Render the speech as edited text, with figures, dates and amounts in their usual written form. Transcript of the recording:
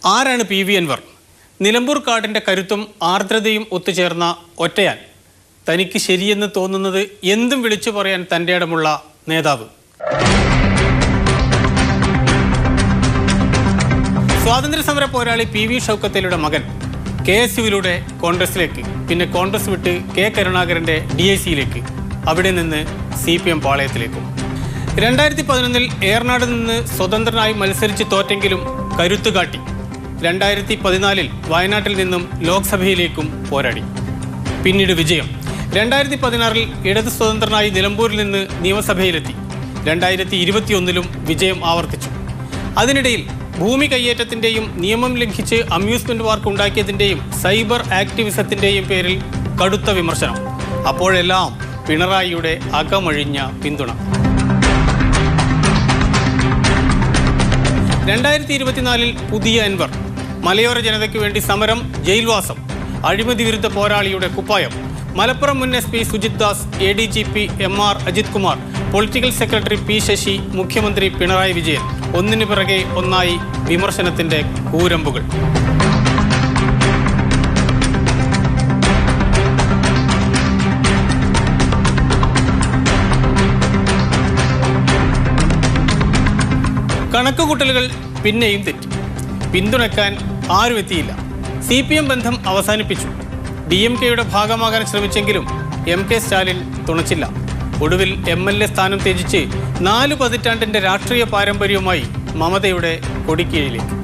ആരാണ് P V Anwar? Nilambur കാടിൻ്റെ കരുത്തും ആർദ്രതയും ഒത്തുചേർന്ന ഒറ്റയാൻ. തനിക്ക് ശരിയെന്ന് തോന്നുന്നത് എന്തും വിളിച്ചു പറയാൻ തൻ്റെ ഇടമുള്ള നേതാവ്. സ്വാതന്ത്ര്യസമര പോരാളി പി വി ഷൗക്കത്തലിയുടെ മകൻ KSUവിലൂടെ കോൺഗ്രസിലേക്ക്, പിന്നെ കോൺഗ്രസ് വിട്ട് കെ കരുണാകരൻ്റെ DICയിലേക്ക്, അവിടെ നിന്ന് CPM പാളയത്തിലേക്കും. 2011 ഏറനാട് നിന്ന് സ്വതന്ത്രനായി മത്സരിച്ച് തോറ്റെങ്കിലും കരുത്തുകാട്ടി 2014 വയനാട്ടിൽ നിന്നും ലോക്സഭയിലേക്കും പോരാടി. പിന്നീട് വിജയം. 2016 ഇടത് സ്വതന്ത്രനായി നിലമ്പൂരിൽ നിന്ന് നിയമസഭയിലെത്തി. 2021 വിജയം ആവർത്തിച്ചു. അതിനിടയിൽ ഭൂമി കയ്യേറ്റത്തിൻ്റെയും നിയമം ലംഘിച്ച് അമ്യൂസ്മെന്റ് പാർക്ക് ഉണ്ടാക്കിയതിൻ്റെയും സൈബർ ആക്ടിവിസത്തിൻ്റെയും പേരിൽ കടുത്ത വിമർശനം. അപ്പോഴെല്ലാം പിണറായിയുടെ അകമഴിഞ്ഞ പിന്തുണ. 2024 പുതിയ അൻവർ. മലയോര ജനതയ്ക്ക് വേണ്ടി സമരം, ജയിൽവാസം, അഴിമതി വിരുദ്ധ പോരാളിയുടെ കുപ്പായം. മലപ്പുറം മുൻ SP Sujith Das, ADGP MR Ajith Kumar, political secretary P Sasi, മുഖ്യമന്ത്രി പിണറായി വിജയൻ. ഒന്നിനു പിറകെ ഒന്നായി വിമർശനത്തിന്റെ കൂരമ്പുകൾ. കണക്കുകൂട്ടലുകൾ പിന്നെയും തെറ്റി. പിന്തുണയ്ക്കാൻ ആരും എത്തിയില്ല. CPM ബന്ധം അവസാനിപ്പിച്ചു. DMKയുടെ ഭാഗമാകാൻ ശ്രമിച്ചെങ്കിലും MK സ്റ്റാലിൻ തുണച്ചില്ല. ഒടുവിൽ MLA സ്ഥാനം ത്യജിച്ച് 4 പതിറ്റാണ്ടിൻ്റെ രാഷ്ട്രീയ പാരമ്പര്യവുമായി മമതയുടെ കൊടിക്കീഴിലേക്ക്.